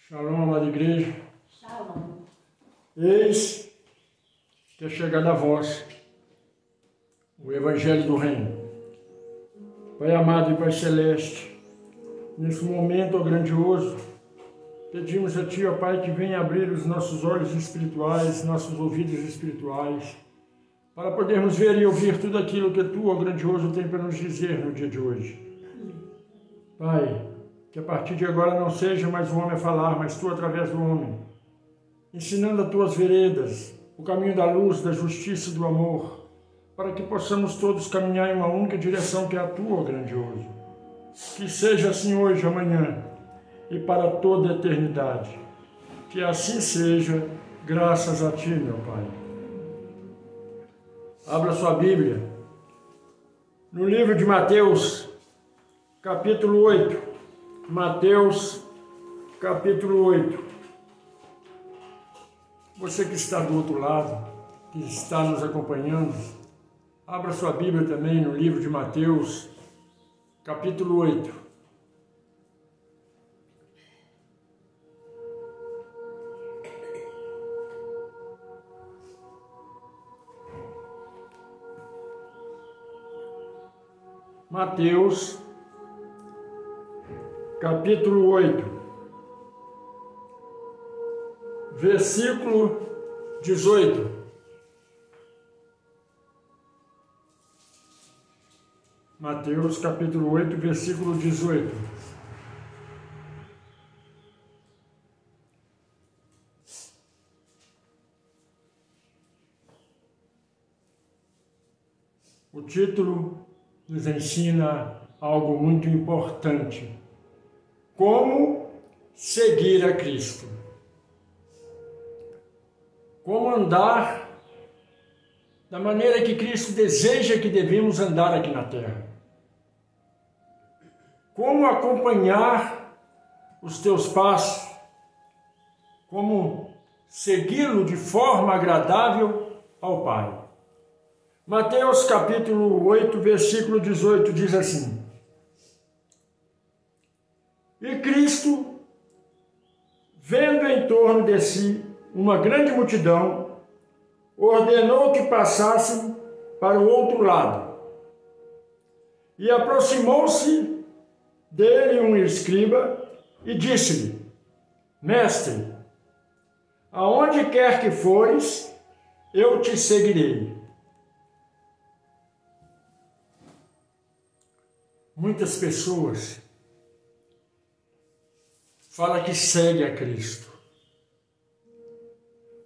Shalom, amada igreja. Shalom. Eis que é chegada a vós o Evangelho do Reino. Pai amado e Pai celeste, nesse momento, ó grandioso, pedimos a Ti, ó Pai, que venha abrir os nossos olhos espirituais, nossos ouvidos espirituais, para podermos ver e ouvir tudo aquilo que Tu, ó grandioso, tem para nos dizer no dia de hoje. Pai, que a partir de agora não seja mais o homem a falar, mas Tu através do homem, ensinando as Tuas veredas, o caminho da luz, da justiça e do amor, para que possamos todos caminhar em uma única direção que é a Tua, ó grandioso. Que seja assim hoje, amanhã e para toda a eternidade. Que assim seja, graças a Ti, meu Pai. Abra sua Bíblia no livro de Mateus, capítulo 8. Mateus, capítulo 8. Você que está do outro lado, que está nos acompanhando, abra sua Bíblia também no livro de Mateus, capítulo 8. Mateus, capítulo 8, versículo 18. Mateus, capítulo 8, versículo 18. O título nos ensina algo muito importante. Como seguir a Cristo. Como andar da maneira que Cristo deseja que devemos andar aqui na terra. Como acompanhar os teus passos. Como segui-lo de forma agradável ao Pai. Mateus capítulo 8, versículo 18 diz assim: E Cristo, vendo em torno de si uma grande multidão, ordenou que passassem para o outro lado. E aproximou-se dele um escriba e disse-lhe: Mestre, aonde quer que fores, eu te seguirei. Muitas pessoas falam que segue a Cristo.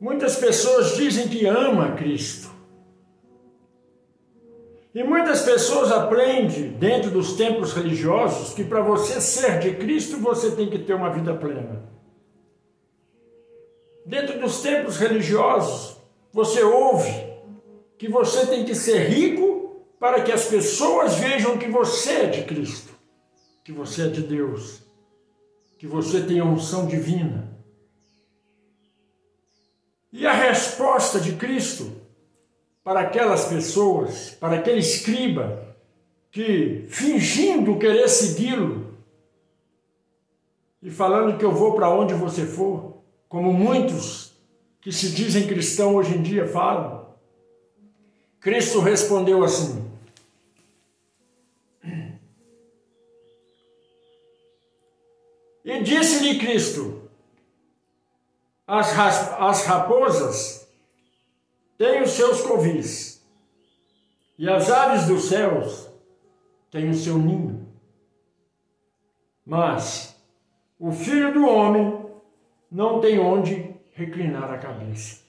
Muitas pessoas dizem que ama a Cristo. E muitas pessoas aprendem dentro dos templos religiosos que para você ser de Cristo você tem que ter uma vida plena. Dentro dos templos religiosos você ouve que você tem que ser rico para que as pessoas vejam que você é de Cristo, que você é de Deus, que você tem a unção divina. E a resposta de Cristo para aquelas pessoas, para aquele escriba que, fingindo querer segui-lo e falando que eu vou para onde você for, como muitos que se dizem cristãos hoje em dia falam, Cristo respondeu assim: E disse-lhe Cristo: As raposas têm os seus covis, e as aves dos céus têm o seu ninho. Mas o Filho do Homem não tem onde reclinar a cabeça.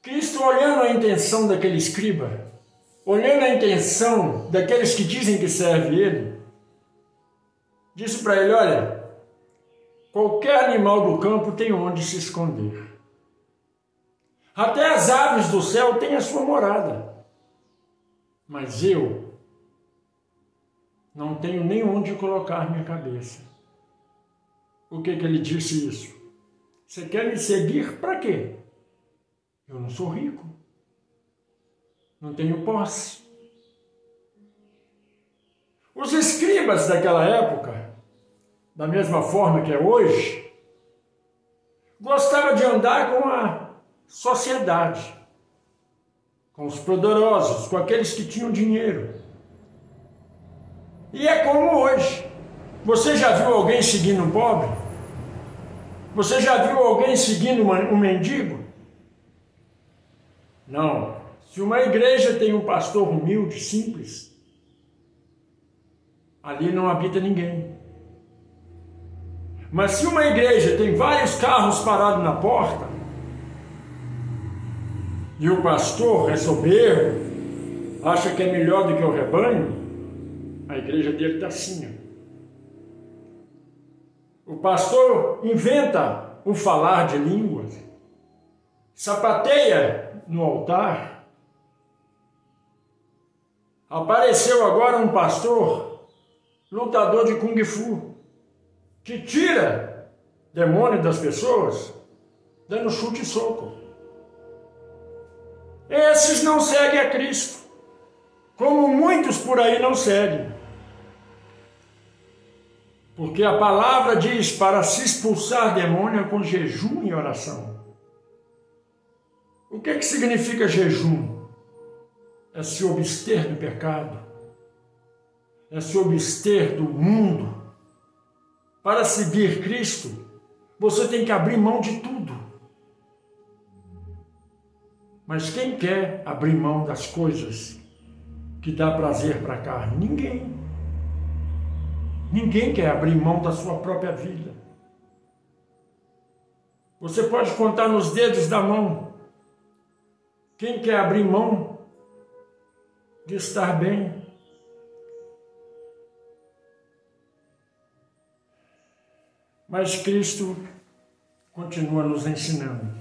Cristo, olhando a intenção daquele escriba, olhando a intenção daqueles que dizem que serve ele, disse para ele: olha, qualquer animal do campo tem onde se esconder. Até as aves do céu têm a sua morada. Mas eu não tenho nem onde colocar minha cabeça. Por que ele disse isso? Você quer me seguir para quê? Eu não sou rico. Não tenho posse. Os escribas daquela época, da mesma forma que é hoje, gostavam de andar com a sociedade, com os poderosos, com aqueles que tinham dinheiro. E é como hoje. Você já viu alguém seguindo um pobre? Você já viu alguém seguindo um mendigo? Não. Se uma igreja tem um pastor humilde, simples, ali não habita ninguém. Mas se uma igreja tem vários carros parados na porta, e o pastor é soberbo, acha que é melhor do que o rebanho, a igreja dele está assim. O pastor inventa o falar de línguas, sapateia no altar. Apareceu agora um pastor, lutador de Kung Fu, que tira demônio das pessoas, dando chute e soco. Esses não seguem a Cristo, como muitos por aí não seguem. Porque a palavra diz para se expulsar demônio é com jejum e oração. O que significa jejum? É se abster do pecado, é se abster do mundo. Para seguir Cristo, você tem que abrir mão de tudo. Mas quem quer abrir mão das coisas que dá prazer para a carne? Ninguém. Ninguém quer abrir mão da sua própria vida. Você pode contar nos dedos da mão. Quem quer abrir mão de estar bem? Mas Cristo continua nos ensinando.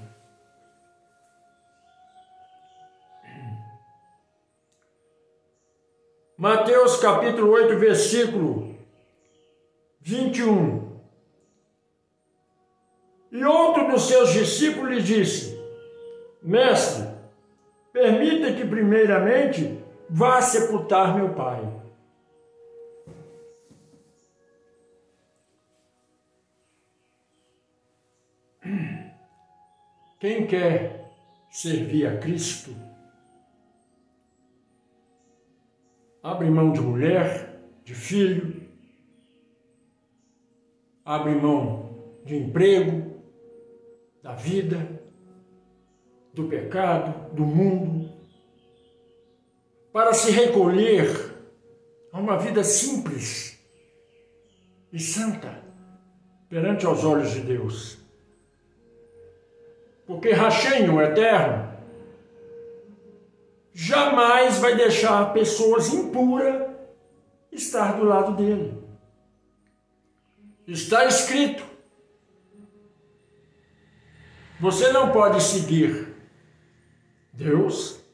Mateus capítulo 8, versículo 21. E outro dos seus discípulos lhe disse: Mestre, permita que primeiramente vá sepultar meu pai. Quem quer servir a Cristo, abre mão de mulher, de filho, abre mão de emprego, da vida, do pecado, do mundo, para se recolher a uma vida simples e santa perante aos olhos de Deus. Porque rachenho eterno jamais vai deixar pessoas impuras estar do lado dele. Está escrito: você não pode seguir Deus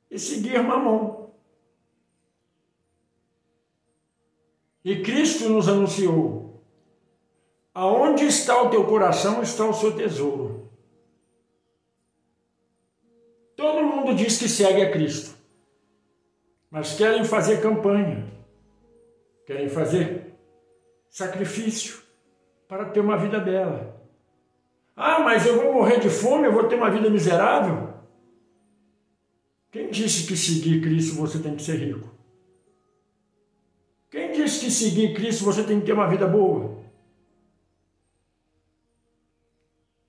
e seguir Mamon. E Cristo nos anunciou: aonde está o teu coração, está o seu tesouro. Todo mundo diz que segue a Cristo, mas querem fazer campanha, querem fazer sacrifício para ter uma vida bela. Ah, mas eu vou morrer de fome, eu vou ter uma vida miserável? Quem disse que seguir Cristo você tem que ser rico? Quem disse que seguir Cristo você tem que ter uma vida boa?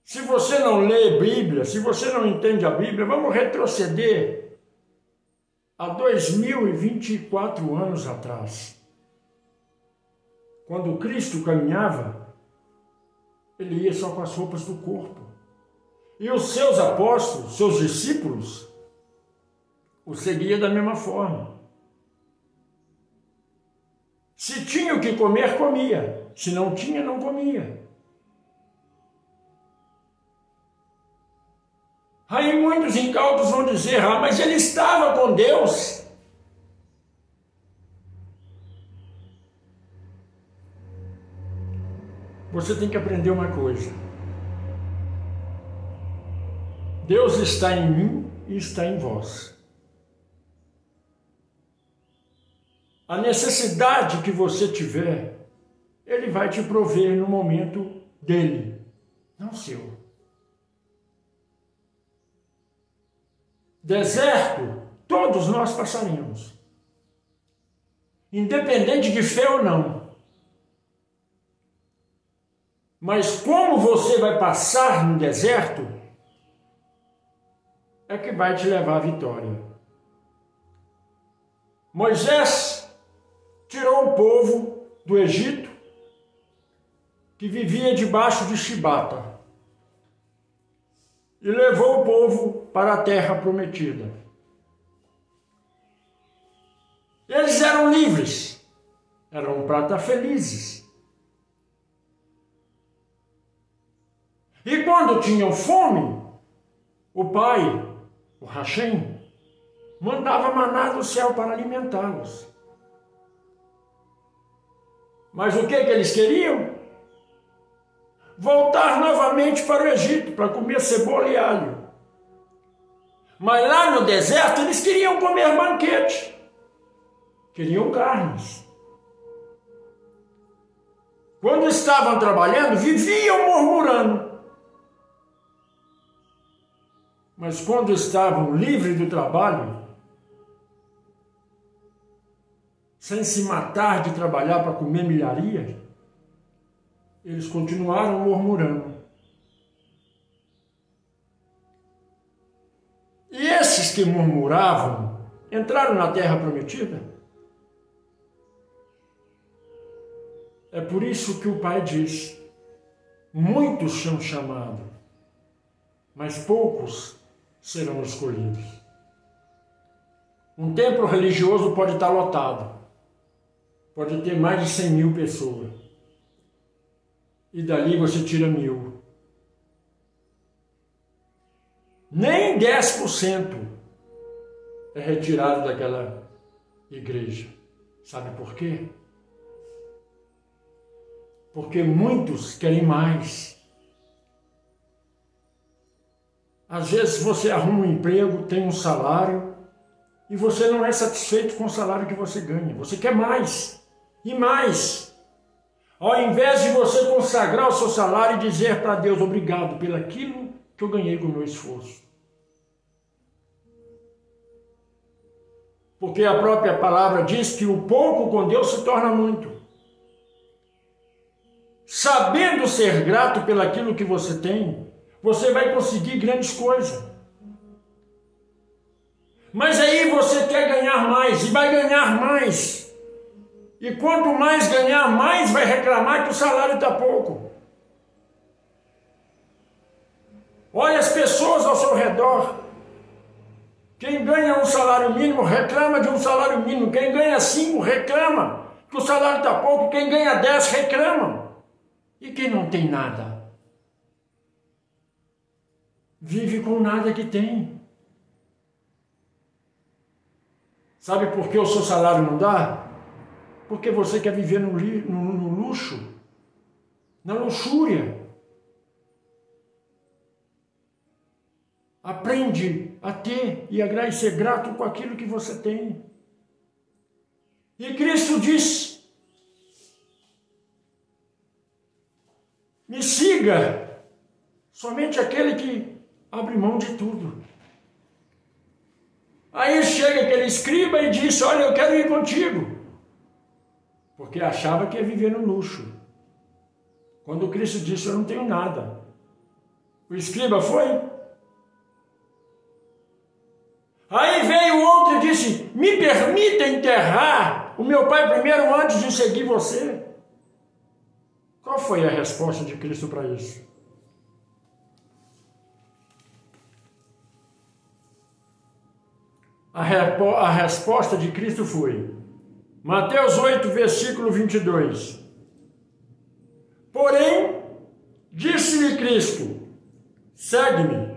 Se você não lê Bíblia, se você não entende a Bíblia, vamos retroceder a 2024 anos atrás. Quando Cristo caminhava, ele ia só com as roupas do corpo. E os seus apóstolos, seus discípulos, o seguiam da mesma forma. Se tinha o que comer, comia. Se não tinha, não comia. Aí muitos incautos vão dizer: ah, mas ele estava com Deus. Você tem que aprender uma coisa. Deus está em mim e está em vós. a necessidade que você tiver, Ele vai te prover no momento dele, não seu. Deserto, todos nós passaremos, independente de fé ou não. Mas como você vai passar no deserto, é que vai te levar à vitória. Moisés tirou o povo do Egito, que vivia debaixo de chibata, e levou o povo para a terra prometida. Eles eram livres, eram prata felizes. E quando tinham fome, o pai, o Hashem, mandava maná do céu para alimentá-los. Mas o que eles queriam? Voltar novamente para o Egito, para comer cebola e alho. Mas lá no deserto eles queriam comer banquete, queriam carnes. Quando estavam trabalhando, viviam murmurando. Mas quando estavam livres do trabalho, sem se matar de trabalhar para comer milharia, eles continuaram murmurando. E esses que murmuravam entraram na terra prometida. É por isso que o Pai diz: muitos são chamados, mas poucos serão escolhidos. Um templo religioso pode estar lotado, pode ter mais de 100 mil pessoas, e dali você tira 1000. Nem 10% é retirado daquela igreja. Sabe por quê? Porque muitos querem mais. Às vezes você arruma um emprego, tem um salário, e você não é satisfeito com o salário que você ganha. Você quer mais e mais. Ao invés de você consagrar o seu salário e dizer para Deus: obrigado pelo aquilo que eu ganhei com o meu esforço. Porque a própria palavra diz que o pouco com Deus se torna muito. Sabendo ser grato pelo aquilo que você tem, você vai conseguir grandes coisas. Mas aí você quer ganhar mais, e vai ganhar mais. E quanto mais ganhar, mais vai reclamar que o salário está pouco. Olha as pessoas ao seu redor. Quem ganha um salário mínimo reclama de um salário mínimo. Quem ganha 5 reclama que o salário está pouco. Quem ganha 10 reclama. E quem não tem nada? Vive com nada que tem. Sabe por que o seu salário não dá? Porque você quer viver no luxo, na luxúria. Aprende a ter e a ser grato com aquilo que você tem. E Cristo diz: me siga, somente aquele que abre mão de tudo. Aí chega aquele escriba e diz: olha, eu quero ir contigo. Porque achava que ia viver no luxo. Quando Cristo disse: eu não tenho nada. O escriba foi. Aí veio outro e disse: me permita enterrar o meu pai primeiro antes de seguir você. Qual foi a resposta de Cristo para isso? A resposta de Cristo foi Mateus 8, versículo 22. Porém, disse-lhe Cristo: segue-me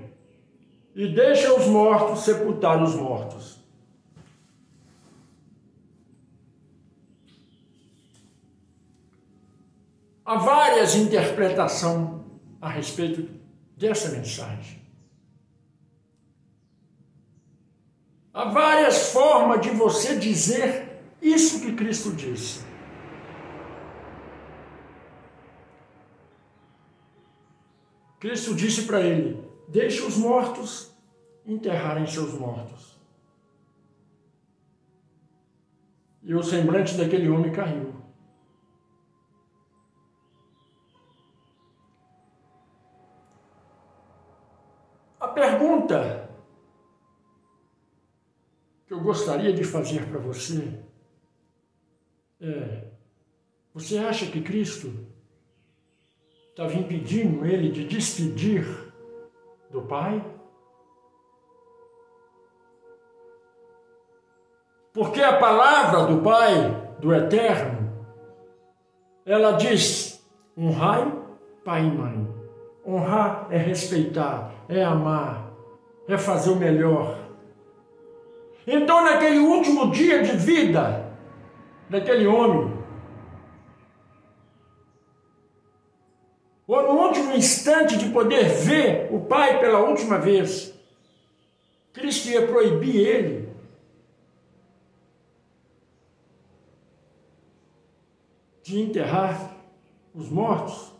e deixa os mortos sepultar os mortos. Há várias interpretações a respeito dessa mensagem. Há várias formas de você dizer Isso que Cristo disse. Cristo disse para ele: deixe os mortos enterrarem seus mortos. E o semblante daquele homem caiu. A pergunta que eu gostaria de fazer para você é: você acha que Cristo estava impedindo ele de despedir do Pai? Porque a palavra do Pai, do Eterno, ela diz: honrai pai e mãe. Honrar é respeitar, é amar, é fazer o melhor. Então, naquele último dia de vida daquele homem, ou no último instante de poder ver o Pai pela última vez, Cristo ia proibir ele de enterrar os mortos.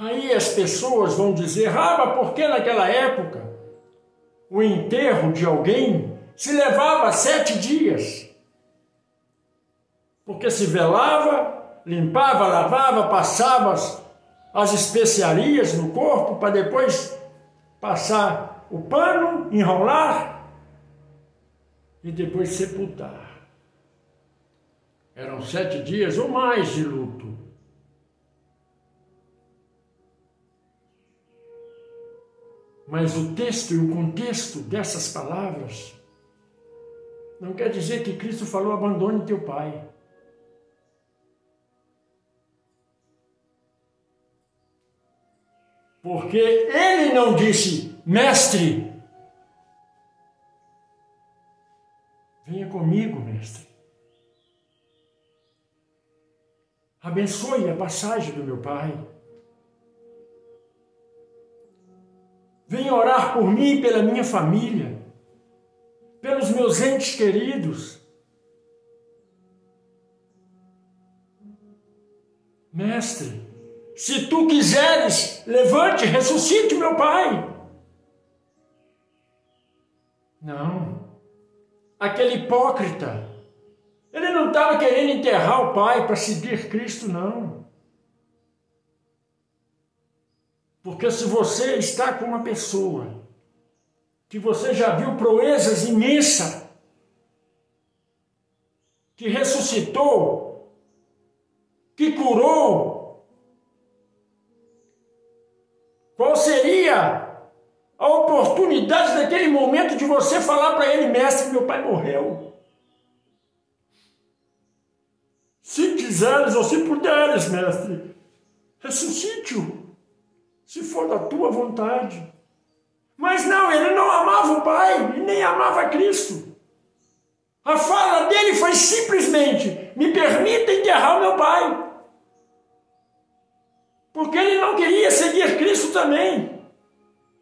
Aí as pessoas vão dizer: mas por que naquela época o enterro de alguém se levava 7 dias? Porque se velava, limpava, lavava, passava as especiarias no corpo para depois passar o pano, enrolar e depois sepultar. Eram 7 dias ou mais de luto. Mas o texto e o contexto dessas palavras não quer dizer que Cristo falou: abandone teu pai. Porque ele não disse: mestre, venha comigo, mestre. Abençoe a passagem do meu pai. Venha orar por mim e pela minha família, pelos meus entes queridos. Mestre, se tu quiseres, levante, ressuscite meu pai. Não. Aquele hipócrita, ele não estava querendo enterrar o pai para seguir Cristo, não. Porque se você está com uma pessoa que você já viu proezas imensas, que ressuscitou, que curou, qual seria a oportunidade naquele momento de você falar para ele: mestre, meu pai morreu. Se quiseres ou se puderes, mestre, ressuscite-o, se for da tua vontade. Mas não, ele não amava o Pai e nem amava Cristo. A fala dele foi simplesmente: me permita enterrar o meu pai. Porque ele não queria seguir Cristo também.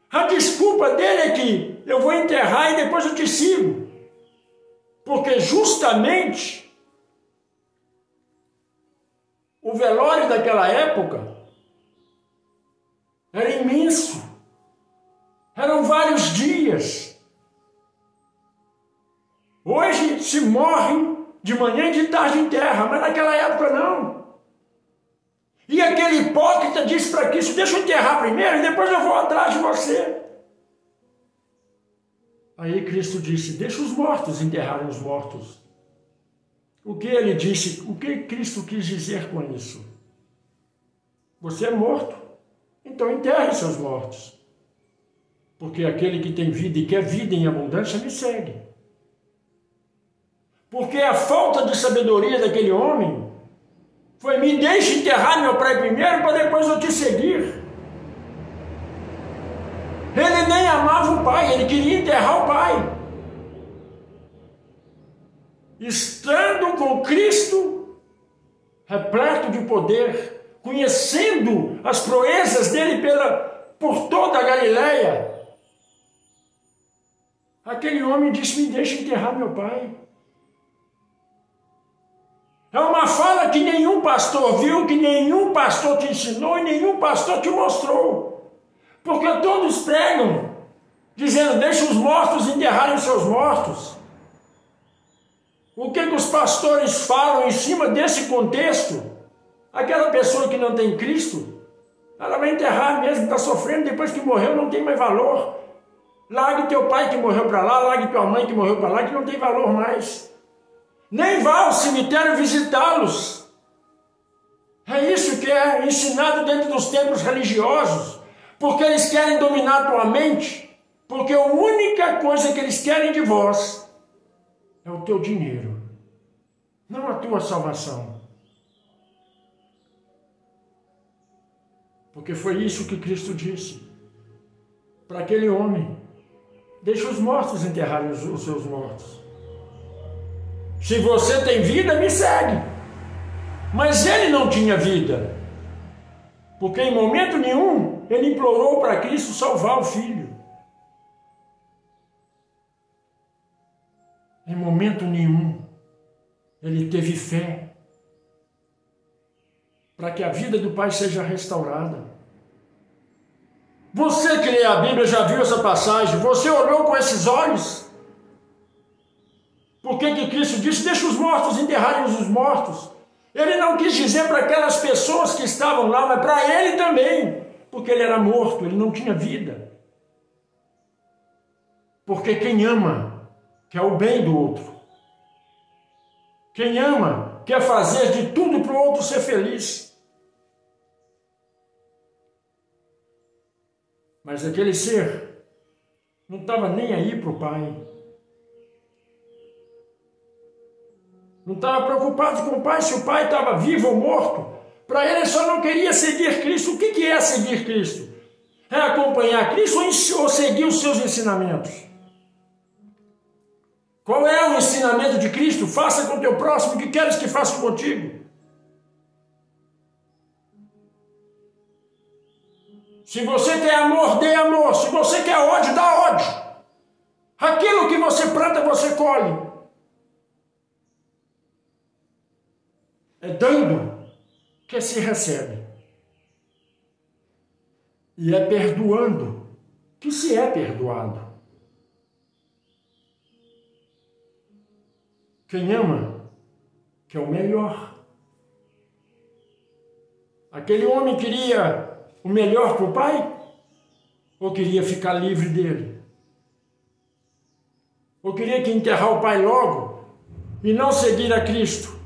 A desculpa dele é que eu vou enterrar e depois eu te sigo. Porque justamente o velório daquela época era imenso. Eram vários dias. Hoje se morre de manhã e de tarde em terra, mas naquela época não. E aquele hipócrita disse para Cristo: deixa eu enterrar primeiro e depois eu vou atrás de você. Aí Cristo disse: deixa os mortos enterrarem os mortos. O que ele disse? O que Cristo quis dizer com isso? Você é morto, então enterre seus mortos. Porque aquele que tem vida e quer vida em abundância me segue. Porque a falta de sabedoria daquele homem foi: me deixe enterrar meu pai primeiro para depois eu te seguir. Ele nem amava o pai, ele queria enterrar o pai. Estando com Cristo, repleto de poder, conhecendo as proezas dele por toda a Galileia, Aquele homem disse, me deixa enterrar meu pai. É uma fala que nenhum pastor viu, que nenhum pastor te ensinou e nenhum pastor te mostrou. Porque todos pregam, dizendo, deixa os mortos enterrarem seus mortos. O que os pastores falam em cima desse contexto? Aquela pessoa que não tem Cristo, ela vai enterrar mesmo, está sofrendo, depois que morreu não tem mais valor. Largue teu pai que morreu para lá, largue tua mãe que morreu para lá, que não tem valor mais. Nem vá ao cemitério visitá-los. É isso que é ensinado dentro dos templos religiosos, porque eles querem dominar a tua mente, porque a única coisa que eles querem de vós é o teu dinheiro, não a tua salvação. Porque foi isso que Cristo disse para aquele homem. Deixa os mortos enterrarem os seus mortos. Se você tem vida, me segue. Mas ele não tinha vida. Porque em momento nenhum ele implorou para Cristo salvar o filho. Em momento nenhum ele teve fé para que a vida do pai seja restaurada. Você que lê a Bíblia já viu essa passagem? Você olhou com esses olhos? Por que Cristo disse, deixa os mortos enterrarem os mortos? Ele não quis dizer para aquelas pessoas que estavam lá, mas para ele também, porque ele era morto, ele não tinha vida. Porque quem ama quer o bem do outro. Quem ama quer fazer de tudo para o outro ser feliz. Mas aquele ser não estava nem aí para o pai. Não estava preocupado com o pai, se o pai estava vivo ou morto. Para ele só não queria seguir Cristo. O que é seguir Cristo? É acompanhar Cristo ou seguir os seus ensinamentos? Qual é o ensinamento de Cristo? Faça com o teu próximo o que queres que faça contigo. Se você quer amor, dê amor. Se você quer ódio, dá ódio. Aquilo que você planta, você colhe. É dando que se recebe. E é perdoando que se é perdoado. Quem ama quer o melhor. Aquele homem queria o melhor para o pai? Ou queria ficar livre dele? Ou queria que enterrar o pai logo e não seguir a Cristo?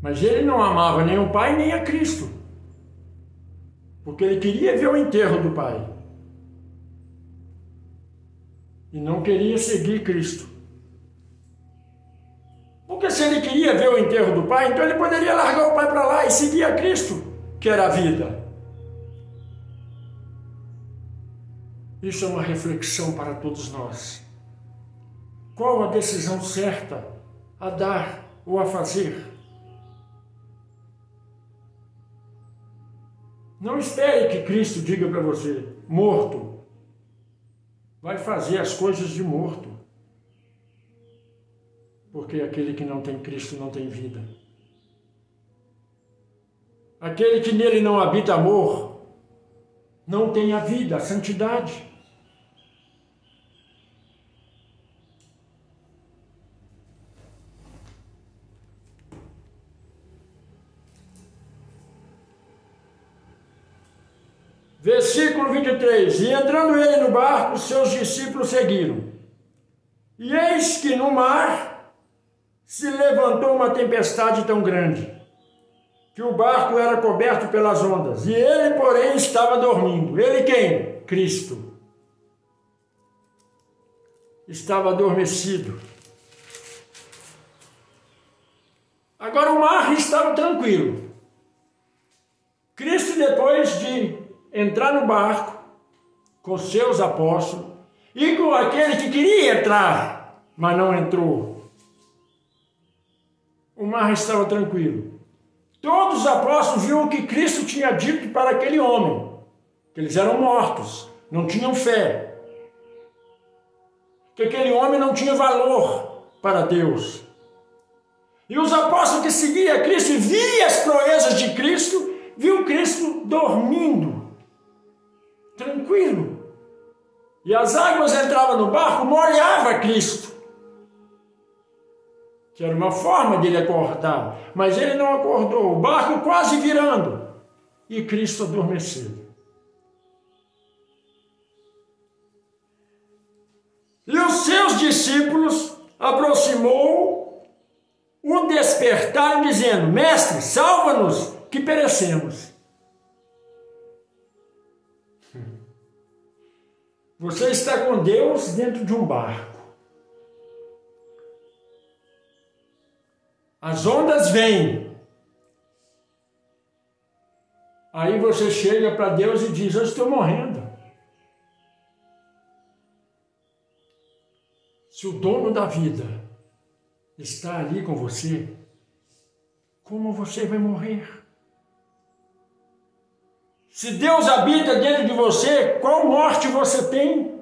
Mas ele não amava nem o pai nem a Cristo, porque ele queria ver o enterro do pai e não queria seguir Cristo. Porque se ele queria ver o enterro do pai, então ele poderia largar o pai para lá e seguir a Cristo, que era a vida. Isso é uma reflexão para todos nós. Qual a decisão certa a dar ou a fazer? Não espere que Cristo diga para você, morto, vai fazer as coisas de morto. Porque aquele que não tem Cristo não tem vida. Aquele que nele não habita amor, não tem a vida, a santidade. Versículo 23. E entrando ele no barco, seus discípulos seguiram. E eis que no mar se levantou uma tempestade tão grande, que o barco era coberto pelas ondas. E ele, porém, estava dormindo. Ele quem? Cristo. Estava adormecido. Agora o mar estava tranquilo. Cristo, depois de entrar no barco com seus apóstolos e com aquele que queria entrar, mas não entrou, o mar estava tranquilo. Todos os apóstolos viram o que Cristo tinha dito para aquele homem, que eles eram mortos. não tinham fé, que aquele homem não tinha valor para Deus. E os apóstolos que seguiam Cristo e viam as proezas de Cristo, viu Cristo dormindo, tranquilo. E as águas entravam no barco, molhava Cristo. Que era uma forma dele acordar, mas ele não acordou, o barco quase virando, e Cristo adormeceu. E os seus discípulos aproximou o despertaram, dizendo: Mestre, salva-nos, que perecemos. Você está com Deus dentro de um barco. As ondas vêm. Aí você chega para Deus e diz: eu estou morrendo. Se o dono da vida está ali com você, como você vai morrer? Se Deus habita dentro de você, qual morte você tem?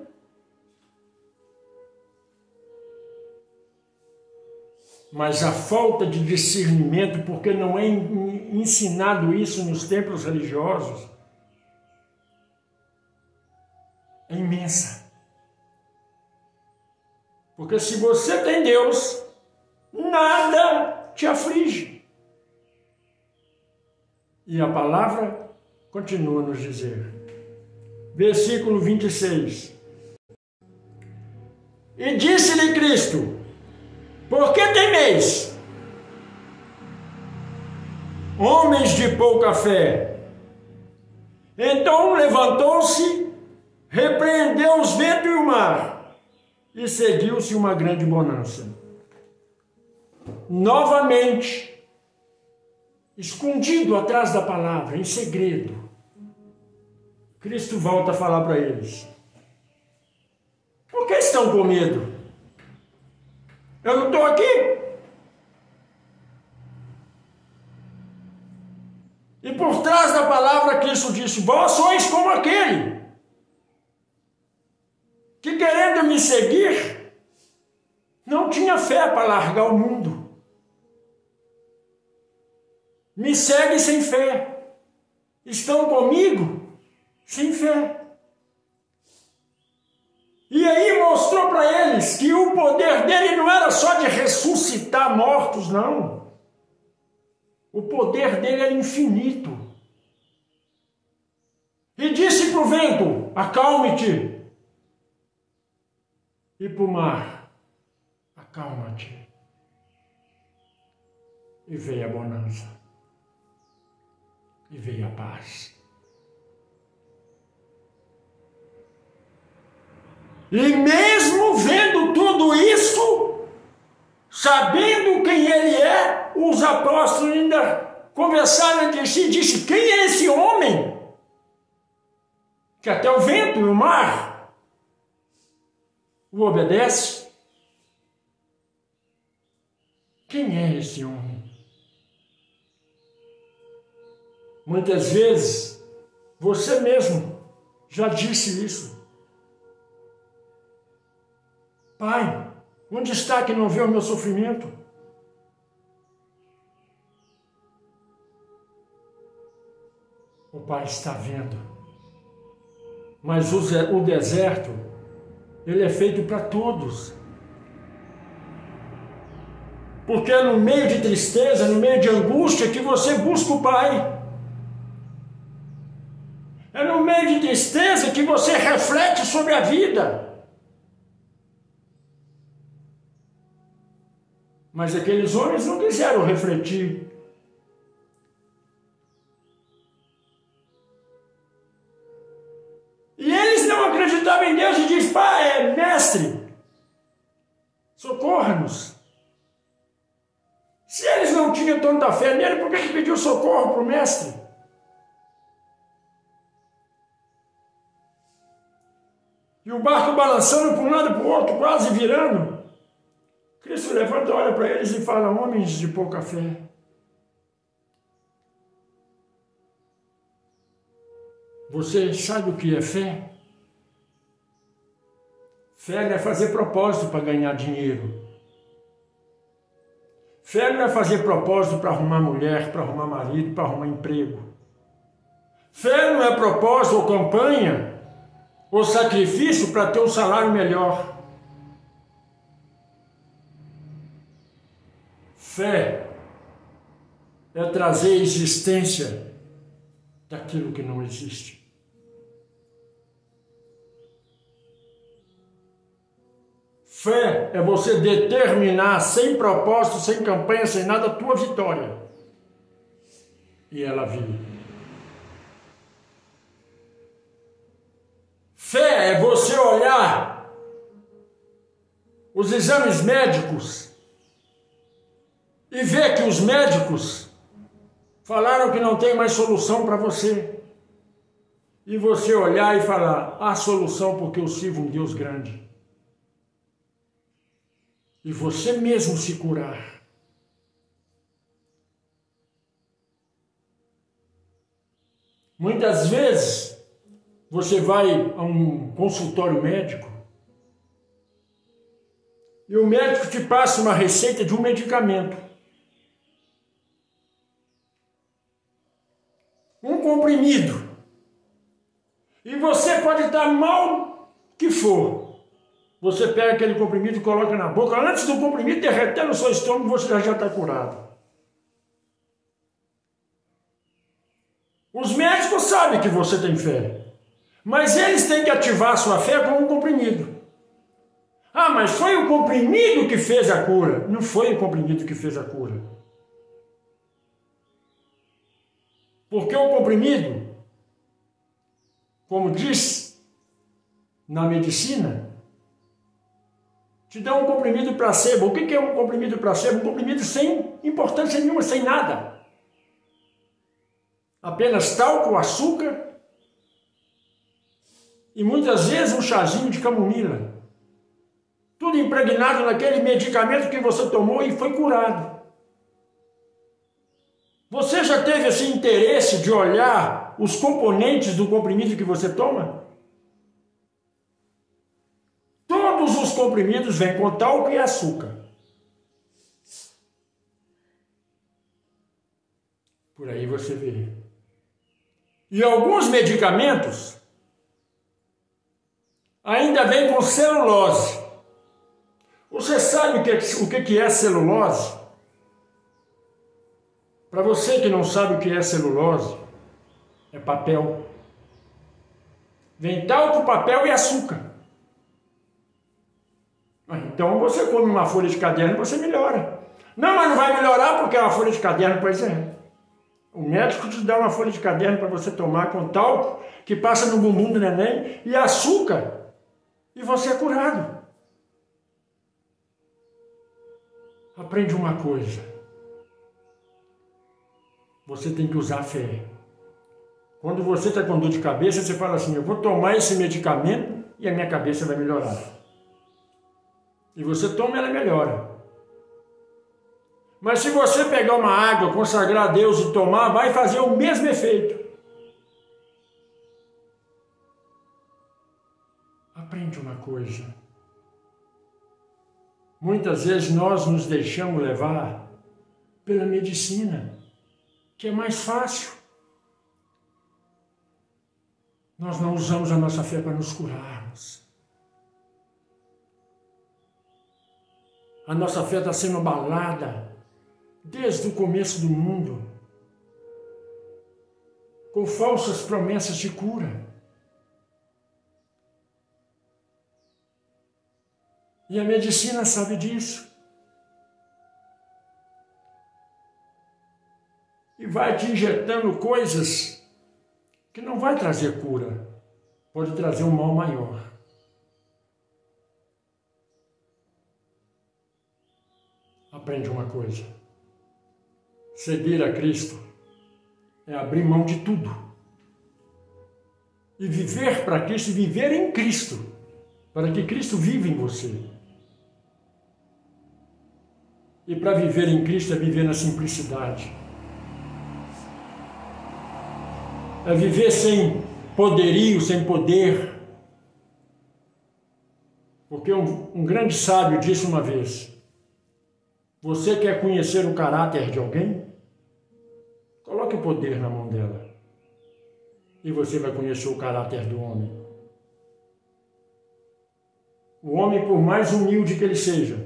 Mas a falta de discernimento, porque não é ensinado isso nos templos religiosos, é imensa. Porque se você tem Deus, nada te aflige. E a palavra continua a nos dizer. Versículo 26. E disse-lhe Cristo: por que temeis, homens de pouca fé? Então levantou-se, repreendeu os ventos e o mar, e seguiu-se uma grande bonança. Novamente, escondido atrás da palavra, em segredo, Cristo volta a falar para eles: por que estão com medo? Eu não estou aqui? E por trás da palavra, Cristo disse: vós sois como aquele que, querendo me seguir, não tinha fé para largar o mundo. Me segue sem fé. Estão comigo sem fé. E aí mostrou para eles que o poder dele não era só de ressuscitar mortos, não. O poder dele era infinito. E disse para o vento: acalme-te. E para o mar: acalma-te. E veio a bonança. E veio a paz. E mesmo vendo tudo isso, sabendo quem ele é, os apóstolos ainda conversaram entre si e disse: quem é esse homem? Que até o vento e o mar o obedece. Quem é esse homem? Muitas vezes, você mesmo já disse isso. Pai, onde está que não vê o meu sofrimento? O Pai está vendo. Mas o deserto, ele é feito para todos. Porque é no meio de tristeza, no meio de angústia, que você busca o Pai. É no meio de tristeza que você reflete sobre a vida. Mas aqueles homens não quiseram refletir. E eles não acreditavam em Deus e diziam: Pai, mestre, socorra-nos. Se eles não tinham tanta fé nele, por que pediu socorro para o mestre? E o barco balançando para um lado e para o outro, quase virando. Cristo levanta, olha para eles e fala: homens de pouca fé. Você sabe o que é fé? Fé não é fazer propósito para ganhar dinheiro. Fé não é fazer propósito para arrumar mulher, para arrumar marido, para arrumar emprego. Fé não é propósito ou campanha ou sacrifício para ter um salário melhor. Fé é trazer a existência daquilo que não existe. Fé é você determinar, sem propósito, sem campanha, sem nada, a tua vitória. E ela vir. Fé é você olhar os exames médicos e ver que os médicos falaram que não tem mais solução para você. E você olhar e falar, há solução porque eu sirvo um Deus grande. E você mesmo se curar. Muitas vezes, você vai a um consultório médico e o médico te passa uma receita de um medicamento. Um comprimido. E você pode estar mal que for. Você pega aquele comprimido e coloca na boca. Antes do comprimido derreter no seu estômago, você já está curado. Os médicos sabem que você tem fé. Mas eles têm que ativar a sua fé com um comprimido. Ah, mas foi o comprimido que fez a cura. Não foi o comprimido que fez a cura. Porque o comprimido, como diz na medicina, te dá um comprimido placebo. O que é um comprimido placebo? Um comprimido sem importância nenhuma, sem nada. Apenas talco, açúcar e muitas vezes um chazinho de camomila. Tudo impregnado naquele medicamento que você tomou e foi curado. Você já teve esse interesse de olhar os componentes do comprimido que você toma? Todos os comprimidos vêm com talco e açúcar. Por aí você vê. E alguns medicamentos ainda vêm com celulose. Você sabe o que é celulose? Para você que não sabe o que é celulose, é papel. Vem talco, papel e açúcar. Então você come uma folha de caderno e você melhora. Não, mas não vai melhorar porque é uma folha de caderno, pois é. O médico te dá uma folha de caderno para você tomar com talco, que passa no bumbum do neném, e açúcar, e você é curado. Aprende uma coisa. Você tem que usar a fé. Quando você está com dor de cabeça, você fala assim, eu vou tomar esse medicamento e a minha cabeça vai melhorar. E você toma, ela melhora. Mas se você pegar uma água, consagrar a Deus e tomar, vai fazer o mesmo efeito. Aprende uma coisa. Muitas vezes nós nos deixamos levar pela medicina, que é mais fácil. Nós não usamos a nossa fé para nos curarmos. A nossa fé está sendo abalada desde o começo do mundo, com falsas promessas de cura. E a medicina sabe disso. E vai te injetando coisas que não vai trazer cura, pode trazer um mal maior. Aprende uma coisa. Seguir a Cristo é abrir mão de tudo. E viver para Cristo e viver em Cristo, para que Cristo viva em você. E para viver em Cristo é viver na simplicidade. É viver sem poderio, sem poder. Porque um grande sábio disse uma vez: você quer conhecer o caráter de alguém? Coloque o poder na mão dela e você vai conhecer o caráter do homem. O homem, por mais humilde que ele seja,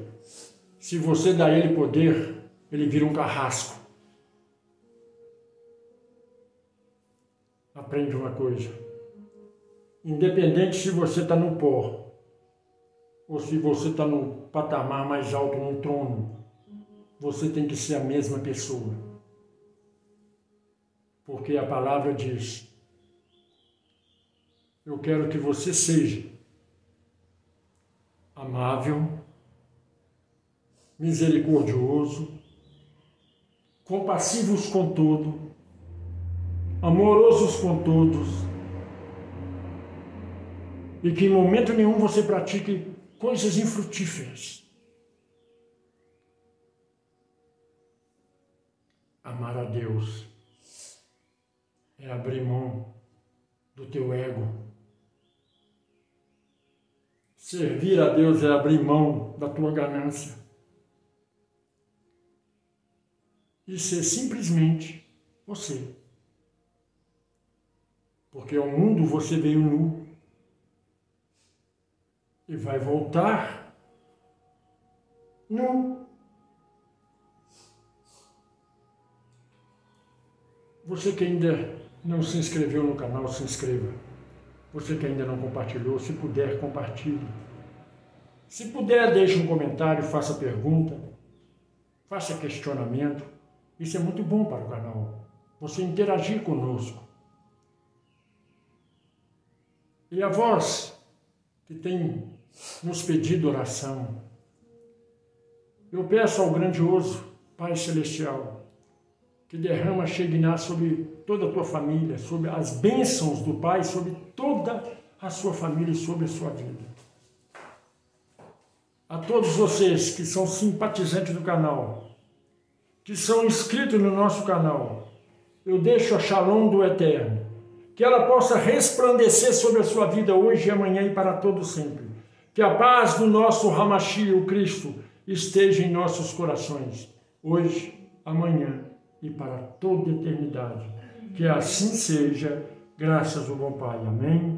se você dá a ele poder, ele vira um carrasco. Aprende uma coisa: independente se você está no pó ou se você está no patamar mais alto, num trono, você tem que ser a mesma pessoa. Porque a palavra diz: eu quero que você seja amável, misericordioso, compassivos com tudo, amorosos com todos, e que em momento nenhum você pratique coisas infrutíferas. Amar a Deus é abrir mão do teu ego. Servir a Deus é abrir mão da tua ganância. E ser simplesmente você. Porque ao mundo você veio nu e vai voltar nu. Você que ainda não se inscreveu no canal, se inscreva. Você que ainda não compartilhou, se puder, compartilhe. Se puder, deixe um comentário, faça pergunta, faça questionamento. Isso é muito bom para o canal. Você interagir conosco. E a voz que tem nos pedido oração, eu peço ao grandioso Pai Celestial que derrama Shekinah sobre toda a tua família, sobre as bênçãos do Pai, sobre toda a sua família e sobre a sua vida. A todos vocês que são simpatizantes do canal, que são inscritos no nosso canal, eu deixo a Shalom do Eterno, que ela possa resplandecer sobre a sua vida hoje e amanhã e para todo sempre. Que a paz do nosso Hamashi, o Cristo, esteja em nossos corações, hoje, amanhã e para toda a eternidade. Que assim seja, graças ao bom Pai. Amém.